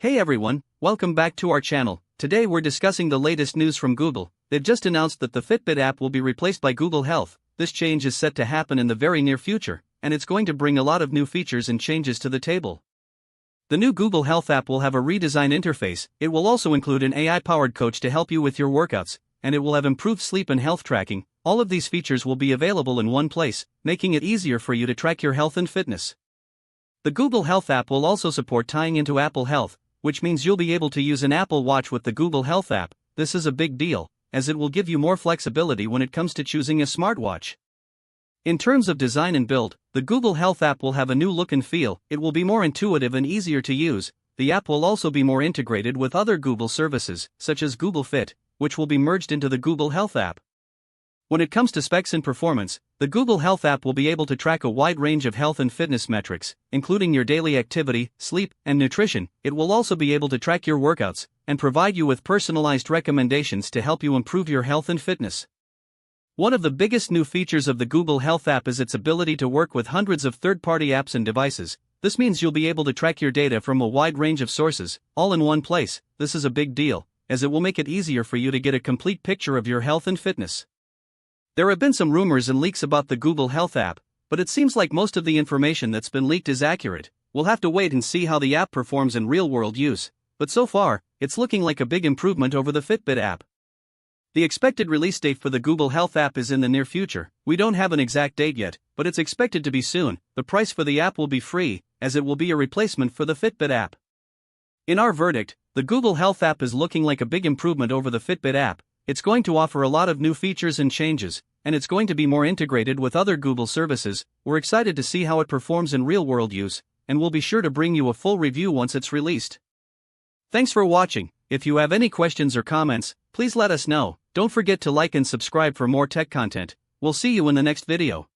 Hey everyone, welcome back to our channel. Today we're discussing the latest news from Google. They've just announced that the Fitbit app will be replaced by Google Health. This change is set to happen in the very near future, and it's going to bring a lot of new features and changes to the table. The new Google Health app will have a redesigned interface. It will also include an AI-powered coach to help you with your workouts, and it will have improved sleep and health tracking. All of these features will be available in one place, making it easier for you to track your health and fitness. The Google Health app will also support tying into Apple Health, which means you'll be able to use an Apple Watch with the Google Health app. This is a big deal, as it will give you more flexibility when it comes to choosing a smartwatch. In terms of design and build, the Google Health app will have a new look and feel. It will be more intuitive and easier to use. The app will also be more integrated with other Google services, such as Google Fit, which will be merged into the Google Health app. When it comes to specs and performance, the Google Health app will be able to track a wide range of health and fitness metrics, including your daily activity, sleep, and nutrition. It will also be able to track your workouts and provide you with personalized recommendations to help you improve your health and fitness. One of the biggest new features of the Google Health app is its ability to work with hundreds of third-party apps and devices. This means you'll be able to track your data from a wide range of sources, all in one place. This is a big deal, as it will make it easier for you to get a complete picture of your health and fitness. There have been some rumors and leaks about the Google Health app, but it seems like most of the information that's been leaked is accurate. We'll have to wait and see how the app performs in real-world use, but so far, it's looking like a big improvement over the Fitbit app. The expected release date for the Google Health app is in the near future. We don't have an exact date yet, but it's expected to be soon. The price for the app will be free, as it will be a replacement for the Fitbit app. In our verdict, the Google Health app is looking like a big improvement over the Fitbit app. It's going to offer a lot of new features and changes, and it's going to be more integrated with other Google services. We're excited to see how it performs in real-world use, and we'll be sure to bring you a full review once it's released. Thanks for watching. If you have any questions or comments, please let us know. Don't forget to like and subscribe for more tech content. We'll see you in the next video.